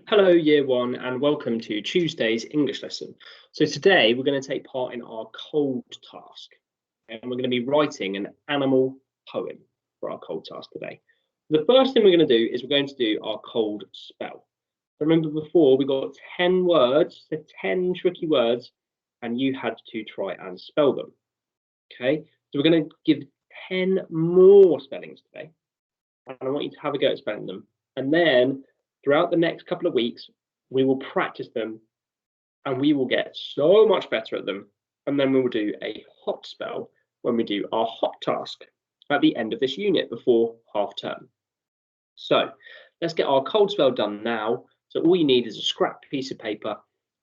Hello, Year 1, and welcome to Tuesday's English lesson. So today we're going to take part in our cold task, and we're going to be writing an animal poem for our cold task today. The first thing we're going to do is we're going to do our cold spell. Remember before we got 10 words, so 10 tricky words, and you had to try and spell them. Okay, so we're going to give 10 more spellings today, and I want you to have a go at spelling them, and then throughout the next couple of weeks, we will practice them and we will get so much better at them. And then we will do a hot spell when we do our hot task at the end of this unit before half term. So let's get our cold spell done now. So all you need is a scrap piece of paper.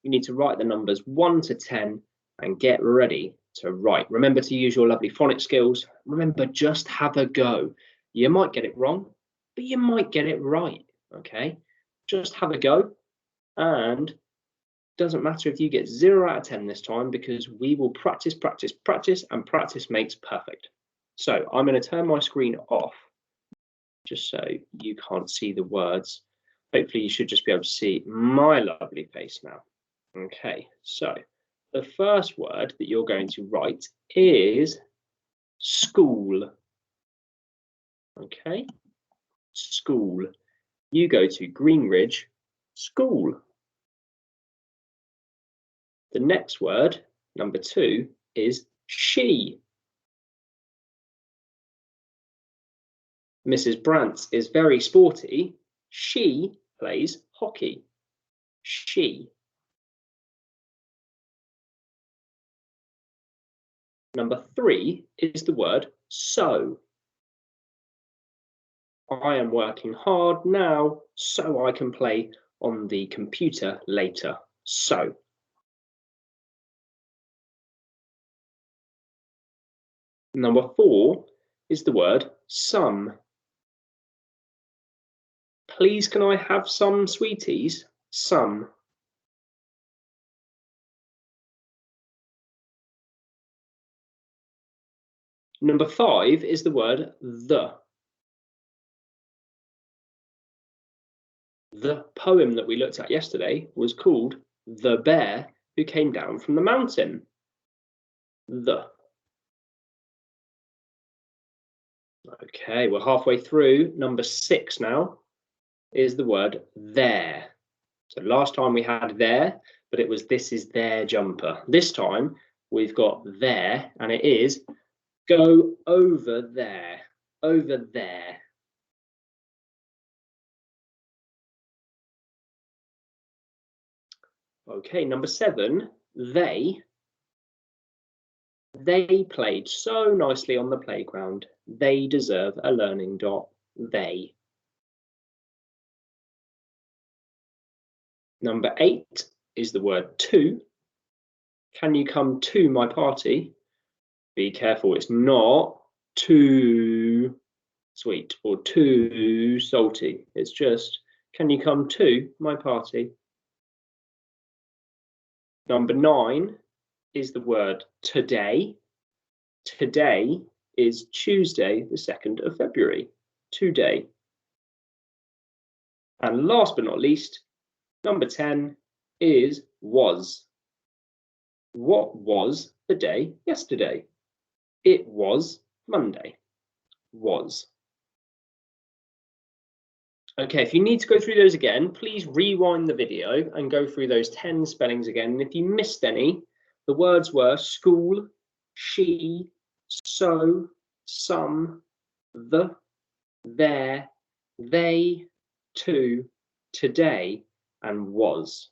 You need to write the numbers 1 to 10 and get ready to write. Remember to use your lovely phonics skills. Remember, just have a go. You might get it wrong, but you might get it right, okay? Just have a go, and doesn't matter if you get 0 out of 10 this time, because we will practice, practice, practice, and practice makes perfect. So I'm going to turn my screen off just so you can't see the words. Hopefully you should just be able to see my lovely face now. Okay, so the first word that you're going to write is school. Okay, school. You go to Greenridge School. The next word, number 2, is she. Mrs. Brant is very sporty. She plays hockey. She. Number 3 is the word so. I am working hard now so I can play on the computer later. So. Number 4 is the word some. Please, can I have some sweeties? Some. Number 5 is the word the. The poem that we looked at yesterday was called The Bear Who Came Down from the Mountain. The. Okay, we're halfway through. Number 6 now is the word there. So last time we had there, but it was this is their jumper. This time we've got there, and it is go over there, over there. Okay, number 7, they played so nicely on the playground. They deserve a learning dot. They. Number 8 is the word to. Can you come to my party? Be careful, it's not too sweet or too salty. It's just, can you come to my party? Number 9 is the word today. Today is Tuesday, the 2nd of February. Today. And last but not least, number 10 is was. What was the day yesterday? It was Monday. Was. Okay, if you need to go through those again, please rewind the video and go through those 10 spellings again. And if you missed any, the words were school, she, so, some, the, there, they, to, today, and was.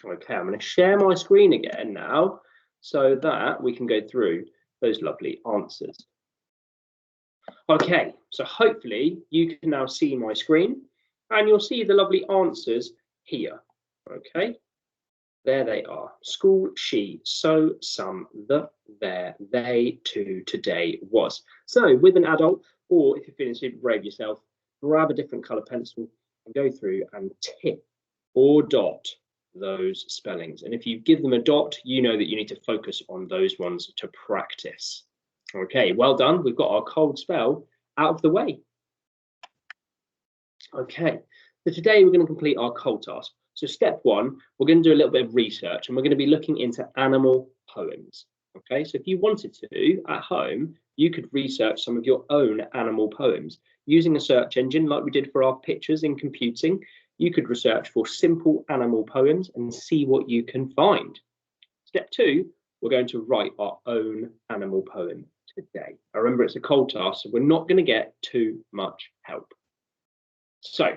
Okay, I'm going to share my screen again now so that we can go through those lovely answers. Okay, so hopefully you can now see my screen and you'll see the lovely answers here. Okay, there they are. School, she, so, some, the, there, they, to, today, was. So with an adult, or if you're feeling super brave yourself, grab a different colour pencil and go through and tick or dot those spellings. And if you give them a dot, you know that you need to focus on those ones to practice. Okay, well done. We've got our cold spell out of the way. Okay, So today we're going to complete our cold task. So step one, we're going to do a little bit of research and we're going to be looking into animal poems. Okay, so if you wanted to at home, you could research some of your own animal poems using a search engine like we did for our pictures in computing. You could research for simple animal poems and see what you can find. Step two, we're going to write our own animal poem today. Now remember, it's a cold task, so we're not going to get too much help. So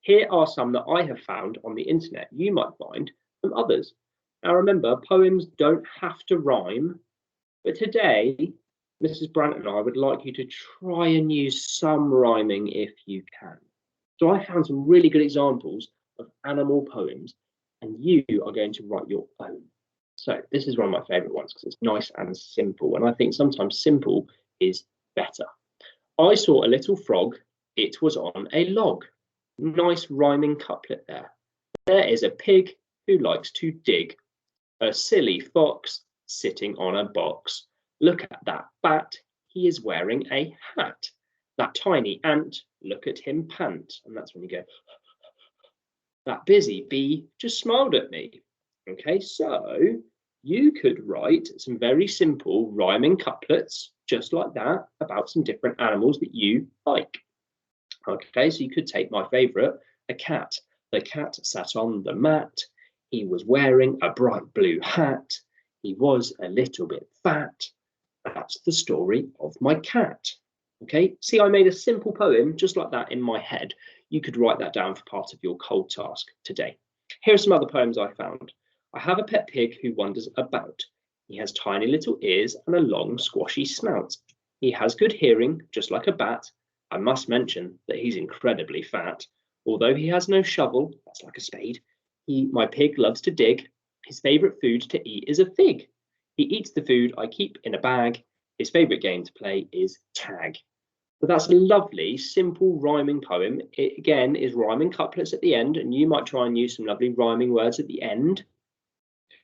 here are some that I have found on the internet. You might find some others. Now remember, poems don't have to rhyme, but today, Mrs. Brandt and I would like you to try and use some rhyming if you can. So I found some really good examples of animal poems, and you are going to write your own. So this is one of my favorite ones because it's nice and simple, and I think sometimes simple is better. I saw a little frog, it was on a log. Nice rhyming couplet there. There is a pig who likes to dig. A silly fox sitting on a box. Look at that bat, he is wearing a hat. That tiny ant, look at him pant. And that's when you go, that busy bee just smiled at me. Okay, so you could write some very simple rhyming couplets, just like that, about some different animals that you like. Okay, so you could take my favorite, a cat. The cat sat on the mat. He was wearing a bright blue hat. He was a little bit fat. That's the story of my cat. Okay, see, I made a simple poem just like that in my head. You could write that down for part of your cold task today. Here are some other poems I found. I have a pet pig who wanders about. He has tiny little ears and a long squashy snout. He has good hearing, just like a bat. I must mention that he's incredibly fat. Although he has no shovel, that's like a spade, my pig loves to dig. His favourite food to eat is a fig. He eats the food I keep in a bag. His favourite game to play is tag. So that's a lovely, simple rhyming poem. It again is rhyming couplets at the end, and you might try and use some lovely rhyming words at the end.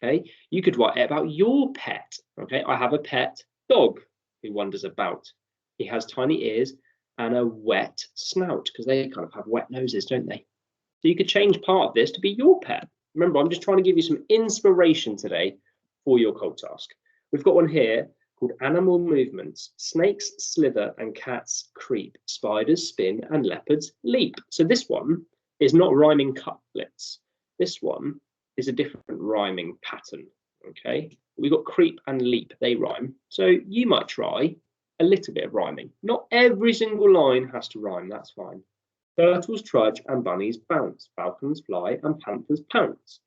Okay, you could write about your pet. Okay, I have a pet dog who wanders about. He has tiny ears and a wet snout, because they kind of have wet noses, don't they? So you could change part of this to be your pet. Remember, I'm just trying to give you some inspiration today for your cold task. We've got one here called Animal Movements. Snakes slither and cats creep. Spiders spin and leopards leap. So this one is not rhyming couplets. This one is a different rhyming pattern. Okay, we've got creep and leap, they rhyme. So you might try a little bit of rhyming. Not every single line has to rhyme, that's fine. Turtles trudge and bunnies bounce. Falcons fly and panthers pounce.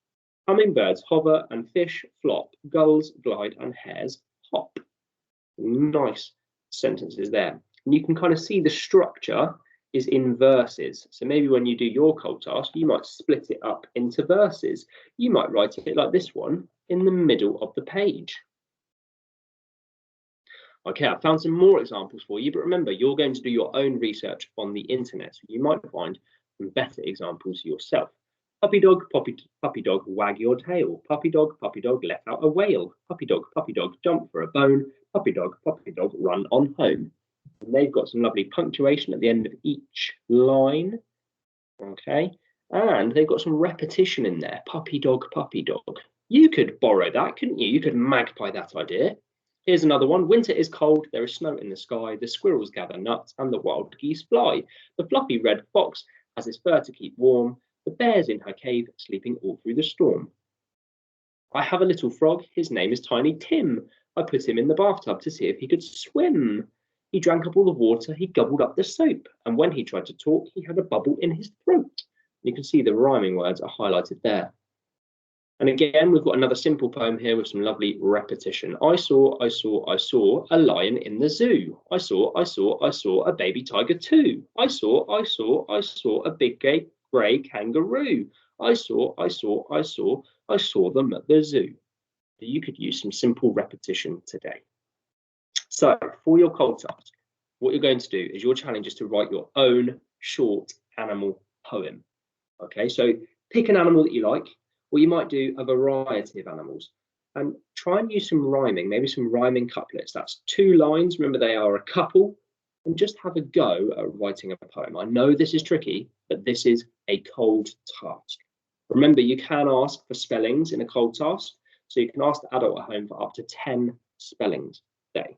Hummingbirds hover and fish flop. Gulls glide and hares hop. Nice sentences there. And you can kind of see the structure is in verses. So maybe when you do your cold task, you might split it up into verses. You might write it like this one in the middle of the page. Okay, I found some more examples for you, but remember, you're going to do your own research on the internet, so you might find some better examples yourself. Puppy dog, puppy dog, wag your tail. Puppy dog, let out a wail. Puppy dog, jump for a bone. Puppy dog, run on home. And they've got some lovely punctuation at the end of each line. Okay, and they've got some repetition in there. Puppy dog, puppy dog. You could borrow that, couldn't you? You could magpie that idea. Here's another one. Winter is cold, there is snow in the sky, the squirrels gather nuts and the wild geese fly. The fluffy red fox has his fur to keep warm, the bear's in her cave, sleeping all through the storm. I have a little frog, his name is Tiny Tim. I put him in the bathtub to see if he could swim. He drank up all the water, he gobbled up the soap, and when he tried to talk, he had a bubble in his throat. You can see the rhyming words are highlighted there. And again, we've got another simple poem here with some lovely repetition. I saw a lion in the zoo. I saw a baby tiger too. I saw a big grey kangaroo. I saw them at the zoo. You could use some simple repetition today. So for your cold task, what you're going to do is your challenge is to write your own short animal poem. Okay, so pick an animal that you like. Or you might do a variety of animals and try and use some rhyming, maybe some rhyming couplets. That's 2 lines. Remember, they are a couple. and just have a go at writing a poem. I know this is tricky, but this is a cold task. Remember, you can ask for spellings in a cold task. So you can ask the adult at home for up to 10 spellings a day.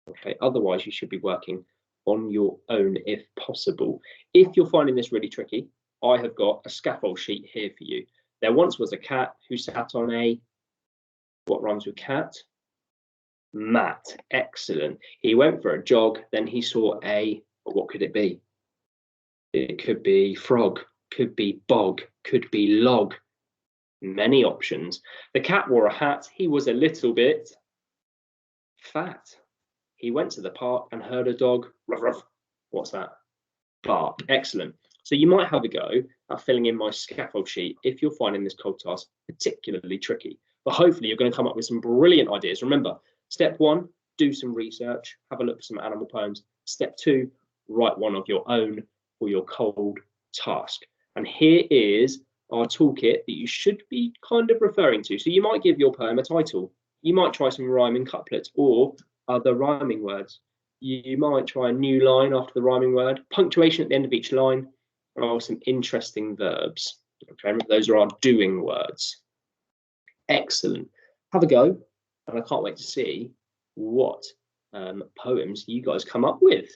Okay, otherwise you should be working on your own if possible. If you're finding this really tricky, I have got a scaffold sheet here for you. There once was a cat who sat on a, what rhymes with cat? Mat. Excellent. He went for a jog, then he saw a, what could it be? It could be frog, could be bog, could be log. Many options. The cat wore a hat. He was a little bit fat. He went to the park and heard a dog. Ruff, ruff. What's that? Bark. Excellent. So you might have a go at filling in my scaffold sheet if you're finding this cold task particularly tricky. But hopefully you're going to come up with some brilliant ideas. Remember, step 1, do some research, have a look at some animal poems. Step 2, write one of your own for your cold task. And here is our toolkit that you should be kind of referring to. So you might give your poem a title. You might try some rhyming couplets or other rhyming words. You might try a new line after the rhyming word, punctuation at the end of each line, or some interesting verbs. Okay, remember those are our doing words. Excellent. Have a go, and I can't wait to see what poems you guys come up with.